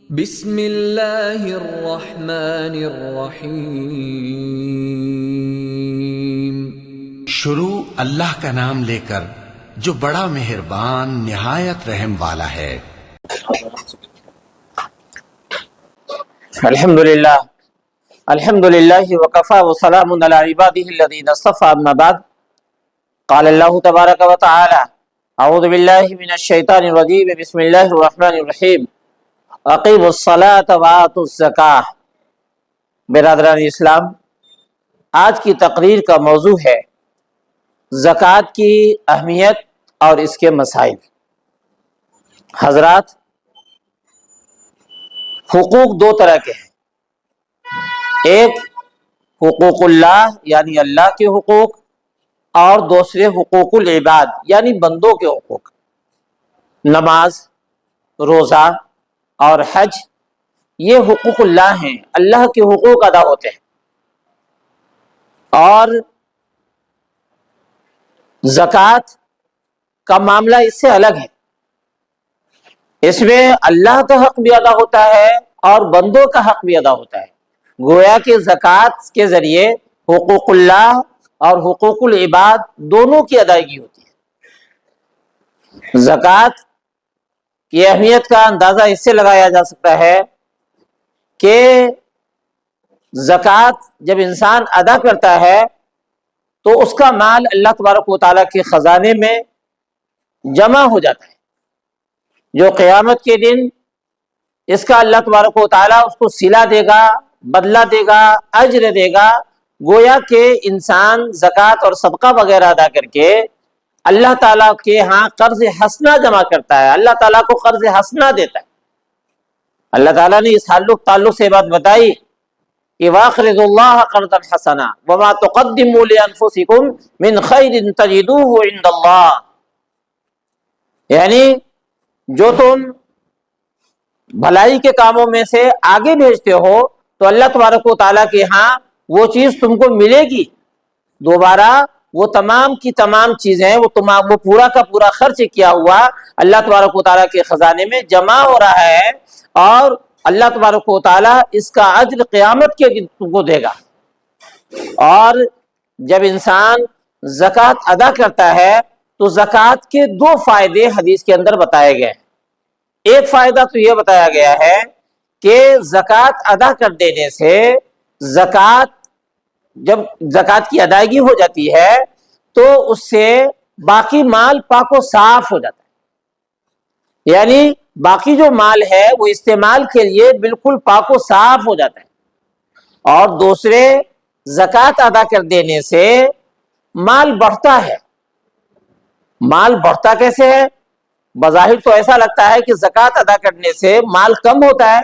بسم اللہ الرحمن الرحیم۔ شروع اللہ کا نام لے کر جو بڑا مہربان نہایت رحم والا ہے۔ الحمدللہ وکفی وسلام علی عبادہ الذین اصطفی، اما بعد، قال اللہ تبارک و تعالی اعوذ باللہ من الشیطان الرجیم، بسم اللہ الرحمن الرحیم، اقیموا الصلاۃ وآتوا الزکاۃ۔ برادران اسلام، آج کی تقریر کا موضوع ہے زکوٰۃ کی اہمیت اور اس کے مسائل۔ حضرات، حقوق دو طرح کے ہیں، ایک حقوق اللہ یعنی اللہ کے حقوق، اور دوسرے حقوق العباد یعنی بندوں کے حقوق۔ نماز، روزہ اور حج یہ حقوق اللہ ہیں، اللہ کے حقوق ادا ہوتے ہیں۔ اور زکوٰۃ کا معاملہ اس سے الگ ہے، اس میں اللہ کا حق بھی ادا ہوتا ہے اور بندوں کا حق بھی ادا ہوتا ہے۔ گویا کہ زکوٰۃ کے ذریعے حقوق اللہ اور حقوق العباد دونوں کی ادائیگی ہوتی ہے۔ زکوٰۃ کی اہمیت کا اندازہ اس سے لگایا جا سکتا ہے کہ زکوٰۃ جب انسان ادا کرتا ہے تو اس کا مال اللہ تبارک و تعالیٰ کے خزانے میں جمع ہو جاتا ہے، جو قیامت کے دن اس کا اللہ تبارک و تعالیٰ اس کو صلہ دے گا، بدلہ دے گا، اجر دے گا۔ گویا کہ انسان زکوٰۃ اور صدقہ وغیرہ ادا کر کے اللہ تعالیٰ کے ہاں قرض حسنہ جمع کرتا ہے، اللہ تعالیٰ کو قرض حسنہ دیتا ہے۔ اللہ تعالیٰ نے اس تعلق سے بات بتائی کہ وَأَقْرِضُوا اللَّهَ قَرْضًا حَسَنًا وَمَا تُقَدِّمُوا لِأَنفُسِكُم مِّن خَيْرٍ تَجِدُوهُ عِندَ اللَّهِ، یعنی جو تم بھلائی کے کاموں میں سے آگے بھیجتے ہو تو اللہ تبارک و تعالیٰ کے ہاں وہ چیز تم کو ملے گی دوبارہ۔ وہ تمام کی تمام چیزیں وہ پورا کا پورا خرچ کیا ہوا اللہ تبارک و تعالیٰ کے خزانے میں جمع ہو رہا ہے، اور اللہ تبارک و تعالیٰ اس کا اجر قیامت کے دن تم کو دے گا۔ اور جب انسان زکوٰۃ ادا کرتا ہے تو زکوٰۃ کے دو فائدے حدیث کے اندر بتائے گئے ہیں۔ ایک فائدہ تو یہ بتایا گیا ہے کہ زکوٰۃ ادا کر دینے سے جب زکوٰۃ کی ادائیگی ہو جاتی ہے تو اس سے باقی مال پاک و صاف ہو جاتا ہے، یعنی باقی جو مال ہے وہ استعمال کے لیے بالکل پاک و صاف ہو جاتا ہے۔ اور دوسرے، زکوٰۃ ادا کر دینے سے مال بڑھتا ہے۔ مال بڑھتا کیسے ہے؟ بظاہر تو ایسا لگتا ہے کہ زکوٰۃ ادا کرنے سے مال کم ہوتا ہے،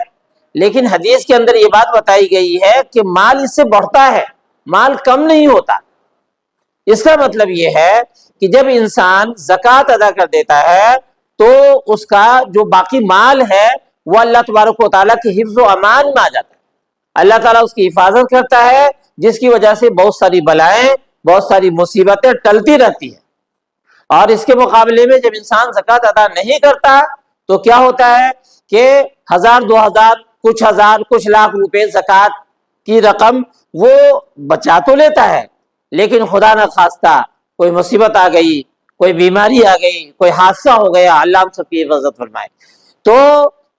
لیکن حدیث کے اندر یہ بات بتائی گئی ہے کہ مال اس سے بڑھتا ہے، مال کم نہیں ہوتا۔ اس کا مطلب یہ ہے کہ جب انسان زکوٰۃ ادا کر دیتا ہے تو اس کا جو باقی مال ہے وہ اللہ تبارک و تعالیٰ کی حفظ و امان میں آ جاتا ہے، اللہ تعالیٰ اس کی حفاظت کرتا ہے، جس کی وجہ سے بہت ساری بلائیں، بہت ساری مصیبتیں ٹلتی رہتی ہیں۔ اور اس کے مقابلے میں جب انسان زکوٰۃ ادا نہیں کرتا تو کیا ہوتا ہے کہ 1000 2000 کچھ ہزار کچھ لاکھ روپے زکوٰۃ کی رقم وہ بچا تو لیتا ہے، لیکن خدا نہ خواستہ کوئی مصیبت آ گئی، کوئی بیماری آ گئی، کوئی حادثہ ہو گیا، اللہ ہم سب کی حفاظت فرمائے، تو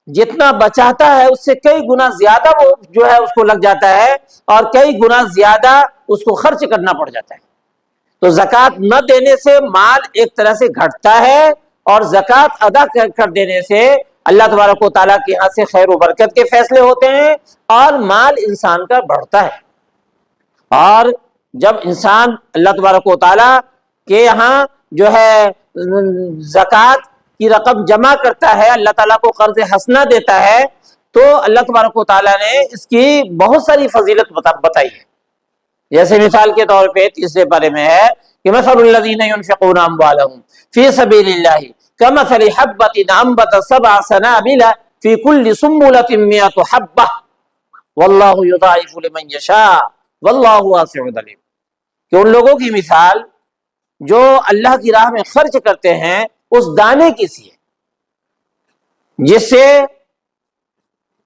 جتنا بچاتا ہے اس سے کئی گنا زیادہ وہ جو ہے اس کو لگ جاتا ہے، اور کئی گنا زیادہ اس کو خرچ کرنا پڑ جاتا ہے۔ تو زکوٰۃ نہ دینے سے مال ایک طرح سے گھٹتا ہے، اور زکوٰۃ ادا کر دینے سے اللہ تبارک و تعالیٰ کے یہاں سے خیر و برکت کے فیصلے ہوتے ہیں اور مال انسان کا بڑھتا ہے۔ اور جب انسان اللہ تبارک و تعالیٰ کے یہاں جو ہے زکوٰۃ کی رقم جمع کرتا ہے، اللہ تعالیٰ کو قرض حسنہ دیتا ہے، تو اللہ تبارک و تعالیٰ نے اس کی بہت ساری فضیلت بتائی ہے۔ جیسے مثال کے طور پہ تیسرے پارے میں ہے کہ مثل الذین ينفقون اموالهم فی سبیل اللہ کمثل حبۃ انبتت سبع سنابل فی کل سنبلۃ 100 حبۃ واللہ یضاعف لمن یشاء واللہ واسع علیم، کہ ان لوگوں کی مثال جو اللہ کی راہ میں خرچ کرتے ہیں اس دانے کی سی ہے جس سے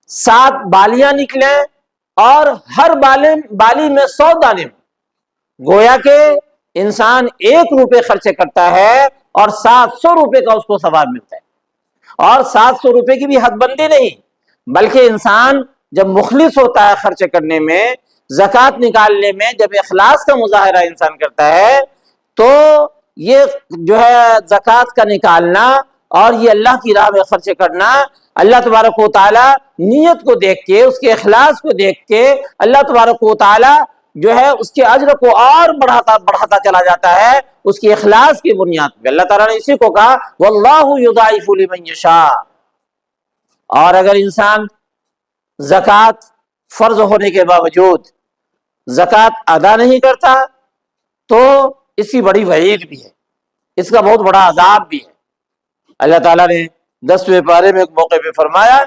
7 بالیاں نکلیں اور ہر بالی میں 100 دانے، گویا کہ انسان 1 روپے خرچے کرتا ہے اور 700 روپے کا اس کو ثواب ملتا ہے۔ اور 700 روپے کی بھی حد بندی نہیں، بلکہ انسان جب مخلص ہوتا ہے خرچ کرنے میں، زکوٰۃ نکالنے میں، جب اخلاص کا مظاہرہ انسان کرتا ہے، تو یہ جو ہے زکوٰۃ کا نکالنا اور یہ اللہ کی راہ میں خرچ کرنا، اللہ تبارک و تعالی نیت کو دیکھ کے، اس کے اخلاص کو دیکھ کے اللہ تبارک و تعالی جو ہے اس کے اجر کو اور بڑھاتا چلا جاتا ہے، اس کی اخلاص کی بنیاد پہ۔ اللہ تعالیٰ نے اسی کو کہا واللہ یضاعف لمن یشاء۔ اور اگر انسان زکوٰۃ فرض ہونے کے باوجود زکوٰۃ ادا نہیں کرتا تو اس کی بڑی وعید بھی ہے، اس کا بہت بڑا عذاب بھی ہے۔ اللہ تعالیٰ نے 10ویں پارے میں ایک موقع پہ فرمایا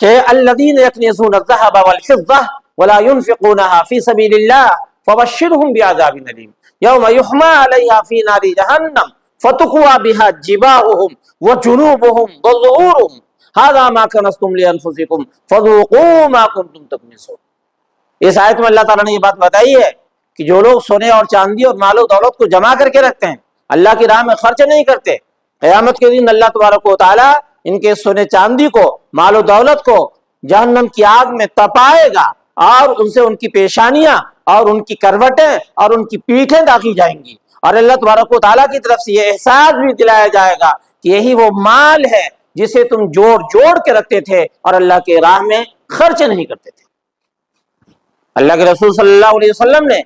کہ الذین یکنزون الذهب والفضة ولا ينفقونها في سبيل الله فبشرهم بعذاب أليم يوم يحمى عليها في نار جهنم فتقوى بها جباههم وجنوبهم وظهورهم هذا ما كنزتم لأنفسكم فذوقوا ما كنتم تكنزون۔ اس آیت میں اللہ تعالیٰ نے یہ بات بتائی ہے کہ جو لوگ سونے اور چاندی اور مال و دولت کو جمع کر کے رکھتے ہیں، اللہ کی راہ میں خرچ نہیں کرتے، قیامت کے دن اللہ تبارک و تعالیٰ ان کے سونے چاندی کو، مال و دولت کو جہنم کی آگ میں تپائے گا اور ان سے ان کی پیشانیاں اور ان کی کروٹیں اور ان کی پیٹھیں داغی جائیں گی، اور اللہ تبارک و تعالیٰ کی طرف سے یہ احساس بھی دلایا جائے گا کہ یہی وہ مال ہے جسے تم جوڑ کے رکھتے تھے اور اللہ کے راہ میں خرچ نہیں کرتے تھے۔ اللہ کے رسول صلی اللہ علیہ وسلم نے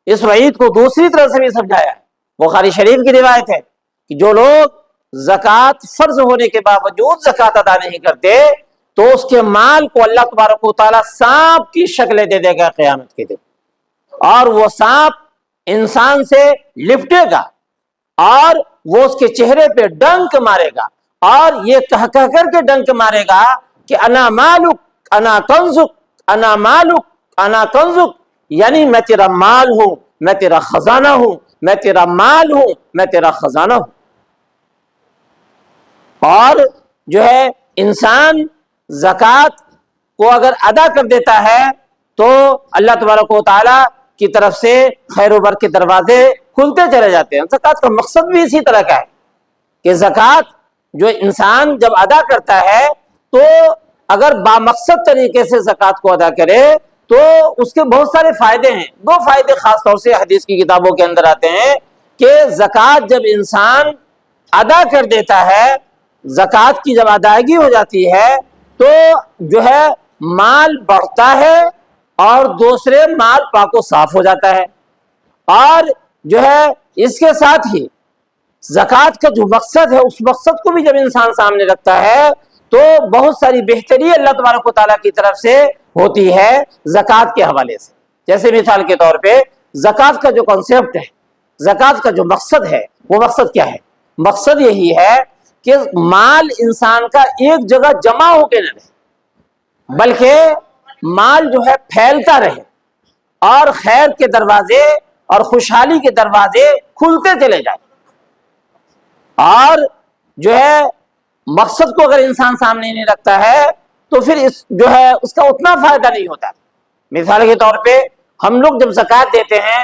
اس وعید کو دوسری طرح سے بھی سمجھایا ہے۔ بخاری شریف کی روایت ہے کہ جو لوگ زکوٰۃ فرض ہونے کے باوجود زکوٰۃ ادا نہیں کرتے تو اس کے مال کو اللہ تبارک و تعالیٰ سانپ کی شکلیں دے دے گا قیامت کے دن، اور وہ سانپ انسان سے لپٹے گا اور وہ اس کے چہرے پہ ڈنک مارے گا، اور یہ کہہ کر کے ڈنک مارے گا کہ انا مالک انا کنزک انا مالک انا کنزک، یعنی میں تیرا مال ہوں، میں تیرا خزانہ ہوں، میں تیرا مال ہوں، میں تیرا خزانہ ہوں۔ اور جو ہے انسان زکوٰۃ کو اگر ادا کر دیتا ہے تو اللہ تبارک و تعالیٰ کی طرف سے خیر و برکت کے دروازے کھلتے چلے جاتے ہیں۔ زکوٰۃ کا مقصد بھی اسی طرح کا ہے کہ زکوٰۃ جو انسان جب ادا کرتا ہے تو اگر بامقصد طریقے سے زکوٰۃ کو ادا کرے تو اس کے بہت سارے فائدے ہیں۔ 2 فائدے خاص طور سے حدیث کی کتابوں کے اندر آتے ہیں کہ زکوٰۃ جب انسان ادا کر دیتا ہے، زکوٰۃ کی جب ادائیگی ہو جاتی ہے تو جو ہے مال بڑھتا ہے اور دوسرے مال پاک و صاف ہو جاتا ہے، اور جو ہے اس کے ساتھ ہی زکوٰۃ کا جو مقصد ہے اس مقصد کو بھی جب انسان سامنے رکھتا ہے تو بہت ساری بہتری اللہ تبارک و تعالیٰ کی طرف سے ہوتی ہے زکوٰۃ کے حوالے سے۔ جیسے مثال کے طور پہ زکوٰۃ کا جو کنسیپٹ ہے، زکوٰۃ کا جو مقصد ہے، وہ مقصد کیا ہے؟ مقصد یہی ہے کہ مال انسان کا ایک جگہ جمع ہو کے نہ رہے، بلکہ مال جو ہے پھیلتا رہے اور خیر کے دروازے اور خوشحالی کے دروازے کھلتے چلے جائیں۔ اور جو ہے مقصد کو اگر انسان سامنے نہیں رکھتا ہے تو پھر جو ہے اس کا اتنا فائدہ نہیں ہوتا۔ مثال کے طور پہ ہم لوگ جب زکوٰۃ دیتے ہیں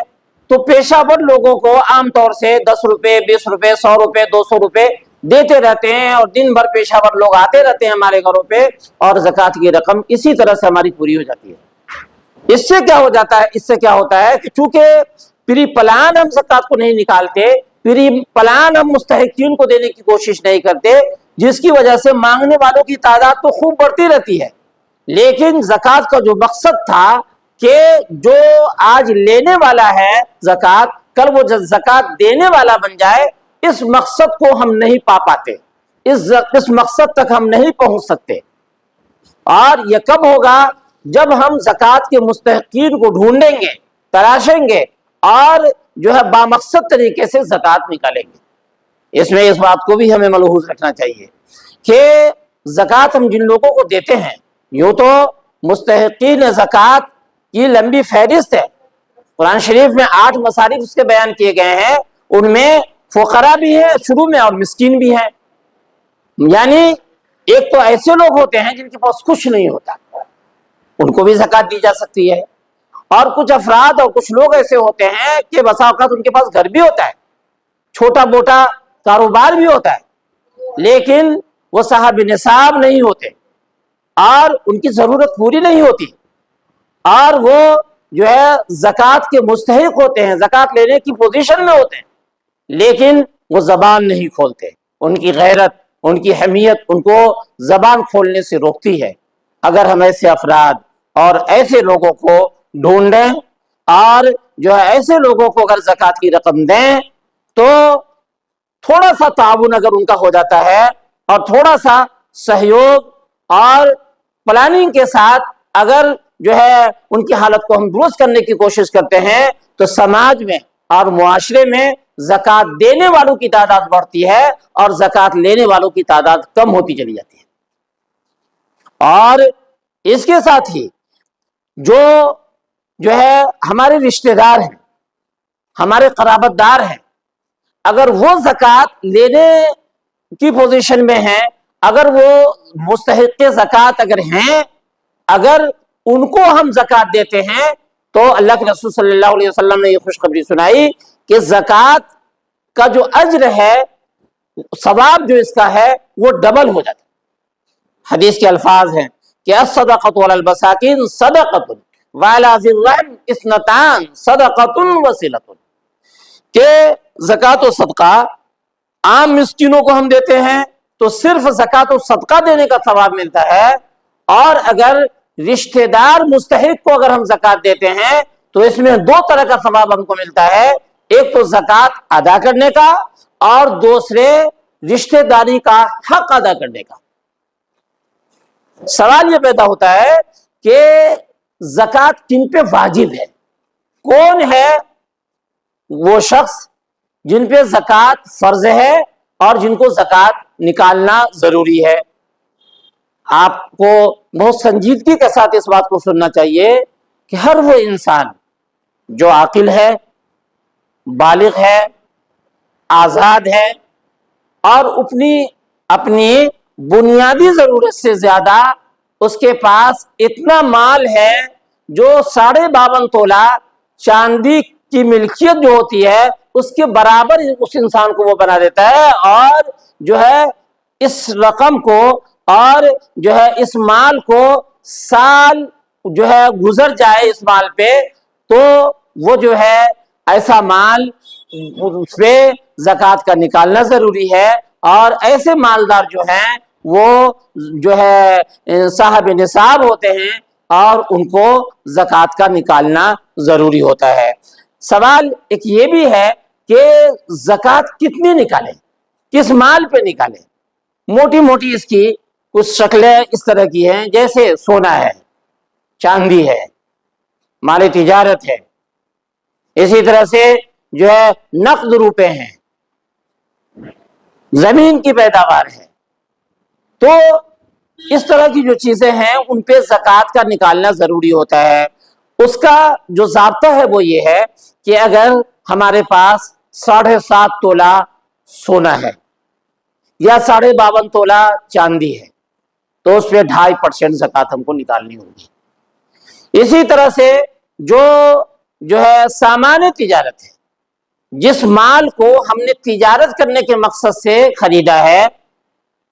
تو پیشہ ور لوگوں کو عام طور سے 10 روپے 20 روپے 100 روپے 200 روپے دیتے رہتے ہیں، اور دن بھر پیشہ ور لوگ آتے رہتے ہیں ہمارے گھروں پہ، اور زکوٰۃ کی رقم اسی طرح سے ہماری پوری ہو جاتی ہے۔ اس سے کیا ہو جاتا ہے؟ اس سے کیا ہوتا ہے کہ چونکہ پری پلان ہم زکوٰۃ کو نہیں نکالتے، پری پلان ہم مستحقین کو دینے کی کوشش نہیں کرتے، جس کی وجہ سے مانگنے والوں کی تعداد تو خوب بڑھتی رہتی ہے، لیکن زکوٰۃ کا جو مقصد تھا کہ جو آج لینے والا ہے زکوٰۃ، کل وہ زکوٰۃ دینے والا بن جائے، اس مقصد کو ہم نہیں پا پاتے، اس مقصد تک ہم نہیں پہنچ سکتے۔ اور یہ کب ہوگا؟ جب ہم زکوٰۃ کے مستحقین کو ڈھونڈیں گے، تلاشیں گے اور جو ہے بامقصد طریقے سے زکوٰۃ نکالیں گے۔ اس میں اس بات کو بھی ہمیں ملحوظ رکھنا چاہیے کہ زکوٰۃ ہم جن لوگوں کو دیتے ہیں، یوں تو مستحقین زکوٰۃ کی لمبی فہرست ہے، قرآن شریف میں 8 مصارف اس کے بیان کیے گئے ہیں، ان میں فقراء بھی ہیں شروع میں اور مسکین بھی ہیں، یعنی ایک تو ایسے لوگ ہوتے ہیں جن کے پاس کچھ نہیں ہوتا، ان کو بھی زکوٰۃ دی جا سکتی ہے، اور کچھ افراد اور کچھ لوگ ایسے ہوتے ہیں کہ بسا اوقات ان کے پاس گھر بھی ہوتا ہے، چھوٹا موٹا کاروبار بھی ہوتا ہے، لیکن وہ صاحب نصاب نہیں ہوتے اور ان کی ضرورت پوری نہیں ہوتی، اور وہ جو ہے زکوٰۃ کے مستحق ہوتے ہیں، زکوٰۃ لینے کی پوزیشن میں ہوتے ہیں، لیکن وہ زبان نہیں کھولتے، ان کی غیرت، ان کی حمیت ان کو زبان کھولنے سے روکتی ہے۔ اگر ہم ایسے افراد اور ایسے لوگوں کو ڈھونڈیں اور جو ہے ایسے لوگوں کو اگر زکوٰۃ کی رقم دیں تو تھوڑا سا تعاون اگر ان کا ہو جاتا ہے اور تھوڑا سا سہیوگ اور پلاننگ کے ساتھ اگر جو ہے ان کی حالت کو ہم درست کرنے کی کوشش کرتے ہیں تو سماج میں اور معاشرے میں زکوٰۃ دینے والوں کی تعداد بڑھتی ہے اور زکوٰۃ لینے والوں کی تعداد کم ہوتی چلی جاتی ہے۔ اور اس کے ساتھ ہی جو ہے ہمارے رشتہ دار ہیں، ہمارے قرابت دار ہیں، اگر وہ زکوٰۃ لینے کی پوزیشن میں ہیں، اگر وہ مستحق زکوٰۃ اگر ہیں، اگر ان کو ہم زکوٰۃ دیتے ہیں تو اللہ کے رسول صلی اللہ علیہ وسلم نے یہ خوشخبری سنائی کہ زکوٰۃ کا جو اجر ہے، ثواب جو اس کا ہے وہ ڈبل ہو جاتا ہے۔ حدیث کے الفاظ ہیں کہ الصدقۃ علی المساکین صدقۃ وعلی ذی الرحم اثنتان صدقۃ وصلۃ، کہ زکوٰۃ و صدقہ عام مسکینوں کو ہم دیتے ہیں تو صرف زکوٰۃ و صدقہ دینے کا ثواب ملتا ہے، اور اگر رشتہ دار مستحق کو اگر ہم زکوٰۃ دیتے ہیں تو اس میں دو طرح کا ثواب ہم کو ملتا ہے، ایک تو زکوٰۃ ادا کرنے کا اور دوسرے رشتہ داری کا حق ادا کرنے کا۔ سوال یہ پیدا ہوتا ہے کہ زکوٰۃ کن پہ واجب ہے؟ کون ہے وہ شخص جن پہ زکوٰۃ فرض ہے اور جن کو زکوٰۃ نکالنا ضروری ہے؟ آپ کو بہت سنجیدگی کے ساتھ اس بات کو سننا چاہیے کہ ہر وہ انسان جو عاقل ہے، بالغ ہے، آزاد ہے اور اپنی بنیادی ضرورت سے زیادہ اس کے پاس اتنا مال ہے جو 52.5 تولہ چاندی کی ملکیت جو ہوتی ہے اس کے برابر اس انسان کو وہ بنا دیتا ہے، اور جو ہے اس رقم کو اور جو ہے اس مال کو سال جو ہے گزر جائے اس مال پہ تو وہ جو ہے ایسا مال اس پہ زکوٰۃ کا نکالنا ضروری ہے، اور ایسے مالدار جو ہیں وہ جو ہے صاحب نصاب ہوتے ہیں اور ان کو زکوٰۃ کا نکالنا ضروری ہوتا ہے۔ سوال ایک یہ بھی ہے کہ زکوٰۃ کتنی نکالیں، کس مال پہ نکالیں؟ موٹی موٹی اس کی کچھ شکلیں اس طرح کی ہیں، جیسے سونا ہے، چاندی ہے، مال تجارت ہے، اسی طرح سے جو ہے نقد روپے ہیں، زمین کی پیداوار ہے۔ تو اس طرح کی جو چیزیں ہیں ان پہ زکوٰۃ کا نکالنا ضروری ہوتا ہے۔ اس کا جو ضابطہ ہے وہ یہ ہے کہ اگر ہمارے پاس 7.5 تولہ سونا ہے یا 52.5 تولہ چاندی ہے تو اس پہ 2.5% زکوٰۃ ہم کو نکالنی ہوگی۔ اسی طرح سے جو ہے سامان تجارت ہے، جس مال کو ہم نے تجارت کرنے کے مقصد سے خریدا ہے،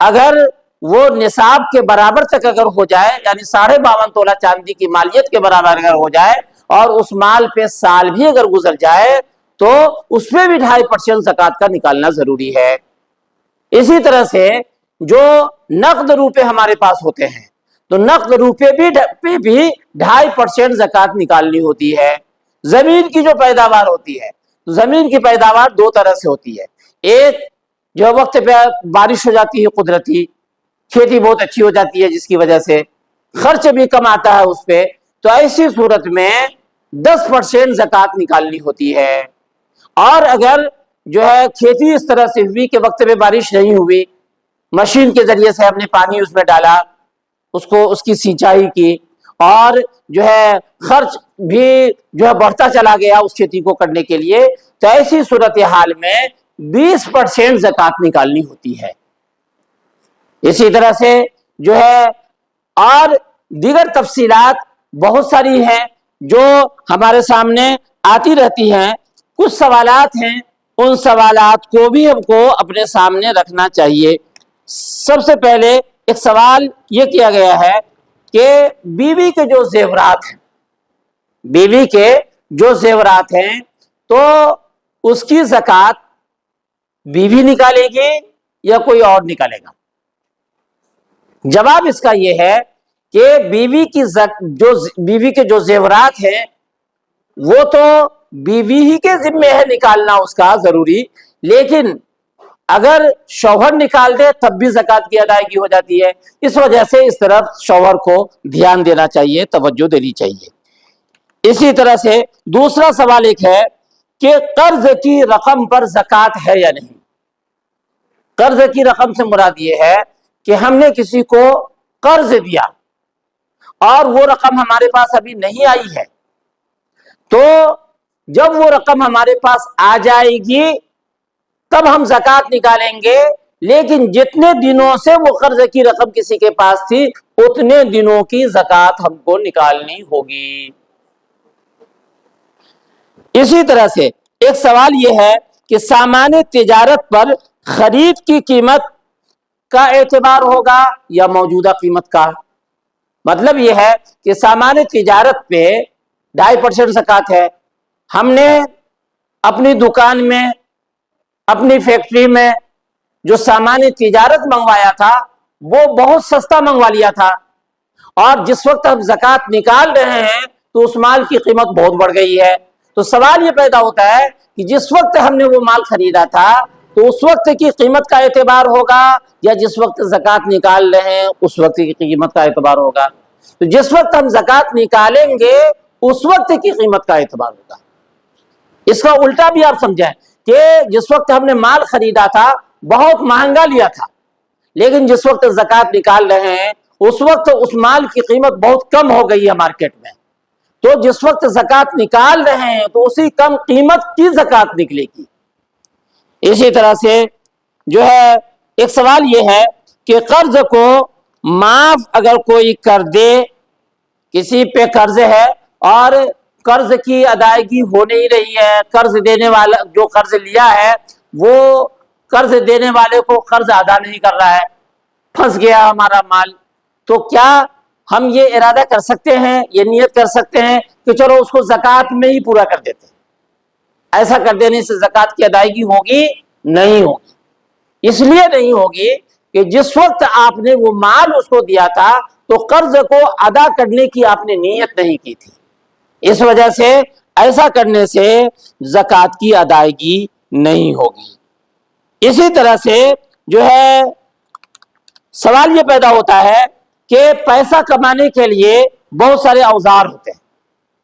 اگر وہ نصاب کے برابر تک اگر ہو جائے، یعنی 52.5 تولہ چاندی کی مالیت کے برابر اگر ہو جائے اور اس مال پہ سال بھی اگر گزر جائے تو اس پہ بھی 2.5% زکوٰۃ کا نکالنا ضروری ہے۔ اسی طرح سے جو نقد روپے ہمارے پاس ہوتے ہیں تو نقد روپے پہ بھی 2.5% زکوٰۃ نکالنی ہوتی ہے۔ زمین کی جو پیداوار ہوتی ہے، زمین کی پیداوار دو طرح سے ہوتی ہے، ایک جو وقت پہ بارش ہو جاتی ہے، قدرتی کھیتی بہت اچھی ہو جاتی ہے جس کی وجہ سے خرچ بھی کم آتا ہے اس پہ، تو ایسی صورت میں 10% زکوٰۃ نکالنی ہوتی ہے۔ اور اگر جو ہے کھیتی اس طرح سے ہوئی کہ وقت پہ بارش نہیں ہوئی، مشین کے ذریعے سے ہم نے پانی اس میں ڈالا، اس کی سینچائی کی، اور جو ہے خرچ بھی جو ہے بڑھتا چلا گیا اس کھیتی کو کرنے کے لیے، تو ایسی صورتحال میں 20% زکوٰۃ نکالنی ہوتی ہے۔ اسی طرح سے جو ہے اور دیگر تفصیلات بہت ساری ہیں جو ہمارے سامنے آتی رہتی ہیں. کچھ سوالات ہیں، ان سوالات کو بھی ہم کو اپنے سامنے رکھنا چاہیے. سب سے پہلے ایک سوال یہ کیا گیا ہے کہ بیوی کے جو زیورات ہیں، بیوی کے جو زیورات ہیں تو اس کی زکوٰۃ بیوی نکالے گی یا کوئی اور نکالے گا؟ جواب اس کا یہ ہے کہ بیوی کے جو زیورات ہیں وہ تو بیوی ہی کے ذمے ہے نکالنا اس کا ضروری، لیکن اگر شوہر نکال دے تب بھی زکوٰۃ کی ادائیگی ہو جاتی ہے. اس وجہ سے اس طرف شوہر کو دھیان دینا چاہیے، توجہ دینی چاہیے. اسی طرح سے دوسرا سوال ایک ہے کہ قرض کی رقم پر زکوٰۃ ہے یا نہیں. قرض کی رقم سے مراد یہ ہے کہ ہم نے کسی کو قرض دیا اور وہ رقم ہمارے پاس ابھی نہیں آئی ہے، تو جب وہ رقم ہمارے پاس آ جائے گی تب ہم زکوٰۃ نکالیں گے، لیکن جتنے دنوں سے وہ قرض کی رقم کسی کے پاس تھی اتنے دنوں کی زکوٰۃ ہم کو نکالنی ہوگی. اسی طرح سے ایک سوال یہ ہے کہ سامان تجارت پر خرید کی قیمت کا اعتبار ہوگا یا موجودہ قیمت کا؟ مطلب یہ ہے کہ سامان تجارت پہ 2.5% زکوٰۃ ہے. ہم نے اپنی دکان میں، اپنی فیکٹری میں جو سامان تجارت منگوایا تھا وہ بہت سستا منگوا لیا تھا، اور جس وقت ہم زکوٰۃ نکال رہے ہیں تو اس مال کی قیمت بہت بڑھ گئی ہے. تو سوال یہ پیدا ہوتا ہے کہ جس وقت ہم نے وہ مال خریدا تھا تو اس وقت کی قیمت کا اعتبار ہوگا یا جس وقت زکوٰۃ نکال رہے ہیں اس وقت کی قیمت کا اعتبار ہوگا؟ تو جس وقت ہم زکوٰۃ نکالیں گے اس وقت کی قیمت کا اعتبار ہوگا. اس کا الٹا بھی آپ سمجھیں کہ جس وقت ہم نے مال خریدا تھا بہت مہنگا لیا تھا، لیکن جس وقت زکوٰۃ نکال رہے ہیں اس وقت اس مال کی قیمت بہت کم ہو گئی ہے مارکیٹ میں، تو جس وقت زکوٰۃ نکال رہے ہیں تو اسی کم قیمت کی زکوٰۃ نکلے گی. اسی طرح سے جو ہے ایک سوال یہ ہے کہ قرض کو معاف اگر کوئی کر دے، کسی پہ قرض ہے اور قرض کی ادائیگی ہو نہیں رہی ہے، قرض دینے والا جو قرض لیا ہے وہ قرض دینے والے کو قرض ادا نہیں کر رہا ہے، پھنس گیا ہمارا مال، تو کیا ہم یہ ارادہ کر سکتے ہیں، یہ نیت کر سکتے ہیں کہ چلو اس کو زکوٰۃ میں ہی پورا کر دیتے ہیں؟ ایسا کر دینے سے زکوٰۃ کی ادائیگی ہوگی؟ نہیں ہوگی. اس لیے نہیں ہوگی کہ جس وقت آپ نے وہ مال اس کو دیا تھا تو قرض کو ادا کرنے کی آپ نے نیت نہیں کی تھی، اس وجہ سے ایسا کرنے سے زکوٰۃ کی ادائیگی نہیں ہوگی. اسی طرح سے جو ہے سوال یہ پیدا ہوتا ہے کہ پیسہ کمانے کے لیے بہت سارے اوزار ہوتے ہیں،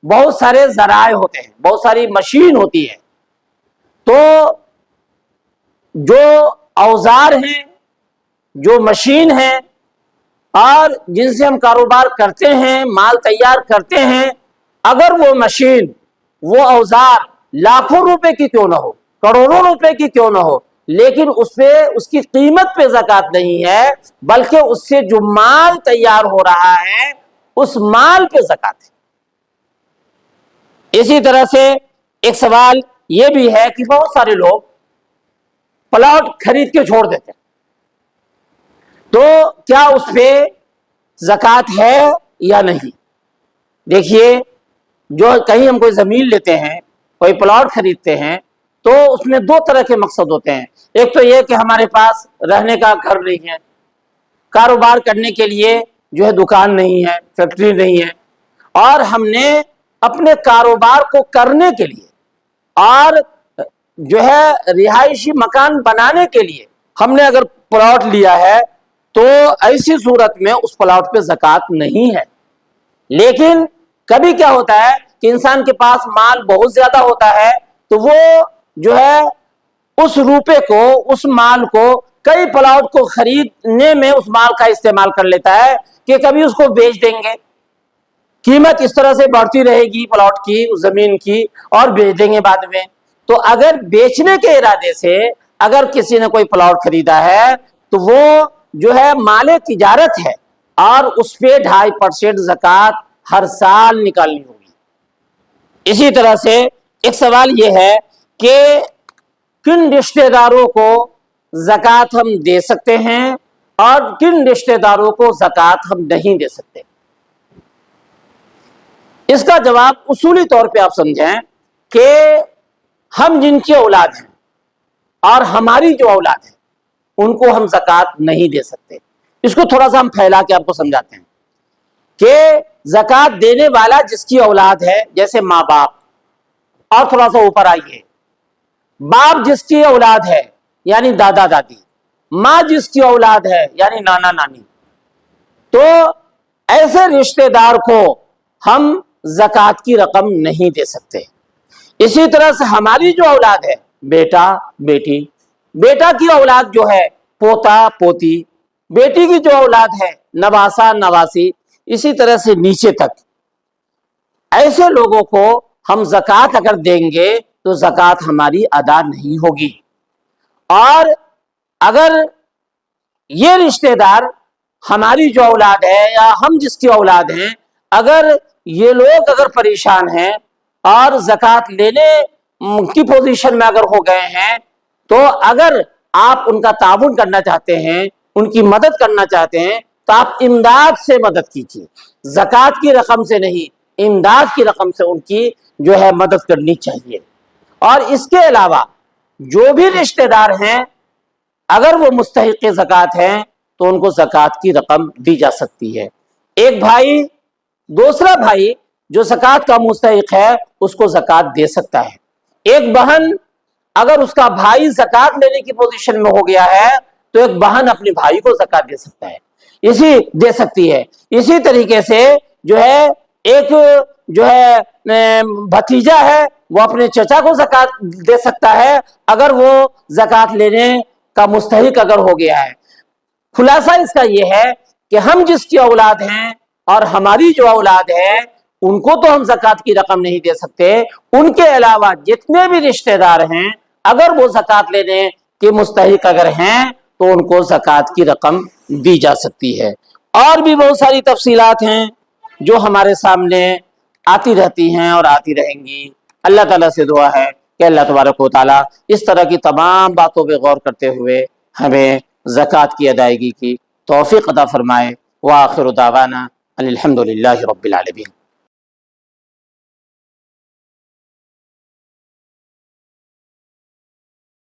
بہت سارے ذرائع ہوتے ہیں، بہت ساری مشین ہوتی ہے. تو جو اوزار ہیں، جو مشین ہیں اور جن سے ہم کاروبار کرتے ہیں، مال تیار کرتے ہیں، اگر وہ مشین، وہ اوزار لاکھوں روپے کی کیوں نہ ہو، کروڑوں روپے کی کیوں نہ ہو، لیکن اس پہ اس کی قیمت پہ زکوٰۃ نہیں ہے، بلکہ اس سے جو مال تیار ہو رہا ہے اس مال پہ زکوٰۃ ہے. اسی طرح سے ایک سوال یہ بھی ہے کہ بہت سارے لوگ پلاٹ خرید کے چھوڑ دیتے ہیں، تو کیا اس پہ زکوٰۃ ہے یا نہیں؟ دیکھیے، جو کہیں ہم کوئی زمین لیتے ہیں، کوئی پلاٹ خریدتے ہیں تو اس میں دو طرح کے مقصد ہوتے ہیں. ایک تو یہ کہ ہمارے پاس رہنے کا گھر نہیں ہے، کاروبار کرنے کے لیے جو ہے دکان نہیں ہے، فیکٹری نہیں ہے، اور ہم نے اپنے کاروبار کو کرنے کے لیے اور جو ہے رہائشی مکان بنانے کے لیے ہم نے اگر پلاٹ لیا ہے تو ایسی صورت میں اس پلاٹ پہ زکوٰۃ نہیں ہے. لیکن کبھی کیا ہوتا ہے کہ انسان کے پاس مال بہت زیادہ ہوتا ہے تو وہ جو ہے اس روپے کو، اس مال کو کئی پلاٹ کو خریدنے میں اس مال کا استعمال کر لیتا ہے کہ کبھی اس کو بیچ دیں گے، قیمت اس طرح سے بڑھتی رہے گی پلاٹ کی، زمین کی، اور بیچ دیں گے بعد میں. تو اگر بیچنے کے ارادے سے اگر کسی نے کوئی پلاٹ خریدا ہے تو وہ جو ہے مال تجارت ہے اور اس پہ 2.5% زکوٰۃ ہر سال نکالنی ہوگی۔ اسی طرح سے ایک سوال یہ ہے کہ کن رشتہ داروں کو زکوٰۃ ہم دے سکتے ہیں اور کن رشتہ داروں کو زکوٰۃ ہم نہیں دے سکتے؟ اس کا جواب اصولی طور پہ آپ سمجھیں کہ ہم جن کی اولاد ہیں اور ہماری جو اولاد ہے ان کو ہم زکوٰۃ نہیں دے سکتے۔ اس کو تھوڑا سا ہم پھیلا کے آپ کو سمجھاتے ہیں کہ زکوٰۃ دینے والا جس کی اولاد ہے، جیسے ماں باپ، اور تھوڑا سا اوپر آئیے، باپ جس کی اولاد ہے یعنی دادا دادی، ماں جس کی اولاد ہے یعنی نانا نانی، تو ایسے رشتہ دار کو ہم زکوٰۃ کی رقم نہیں دے سکتے۔ اسی طرح سے ہماری جو اولاد ہے، بیٹا بیٹی، بیٹا کی اولاد جو ہے پوتا پوتی، بیٹی کی جو اولاد ہے نواسا نواسی، اسی طرح سے نیچے تک، ایسے لوگوں کو ہم زکوٰۃ اگر دیں گے تو زکوٰۃ ہماری ادا نہیں ہوگی۔ اور اگر یہ رشتہ دار ہماری جو اولاد ہے یا ہم جس کی اولاد ہیں، اگر یہ لوگ اگر پریشان ہیں اور زکوٰۃ لینے کی پوزیشن میں اگر ہو گئے ہیں، تو اگر آپ ان کا تعاون کرنا چاہتے ہیں، ان کی مدد کرنا چاہتے ہیں، تو آپ امداد سے مدد کیجیے، زکوٰۃ کی رقم سے نہیں، امداد کی رقم سے ان کی جو ہے مدد کرنی چاہیے۔ اور اس کے علاوہ جو بھی رشتہ دار ہیں اگر وہ مستحق زکوٰۃ ہیں تو ان کو زکوٰۃ کی رقم دی جا سکتی ہے۔ ایک بھائی دوسرا بھائی جو زکوٰۃ کا مستحق ہے اس کو زکوٰۃ دے سکتا ہے۔ ایک بہن اگر اس کا بھائی زکوٰۃ لینے کی پوزیشن میں ہو گیا ہے تو ایک بہن اپنے بھائی کو زکوٰۃ دے سکتا ہے، دے سکتی ہے۔ اسی طریقے سے جو ہے ایک جو ہے بھتیجا ہے وہ اپنے چچا کو زکوٰۃ دے سکتا ہے اگر وہ زکوٰۃ لینے کا مستحق اگر ہو گیا ہے۔ خلاصہ اس کا یہ ہے کہ ہم جس کی اولاد ہیں اور ہماری جو اولاد ہے ان کو تو ہم زکوٰۃ کی رقم نہیں دے سکتے، ان کے علاوہ جتنے بھی رشتہ دار ہیں اگر وہ زکوٰۃ لینے کے مستحق اگر ہیں تو ان کو زکوٰۃ کی رقم دی جا سکتی ہے۔ اور بھی بہت ساری تفصیلات ہیں جو ہمارے سامنے آتی رہتی ہیں اور آتی رہیں گی۔ اللہ تعالیٰ سے دعا ہے کہ اللہ تبارک و تعالیٰ اس طرح کی تمام باتوں پہ غور کرتے ہوئے ہمیں زکوٰۃ کی ادائیگی کی توفیق عطا فرمائے۔ وآخر دعوانا الحمد للہ رب العالمین۔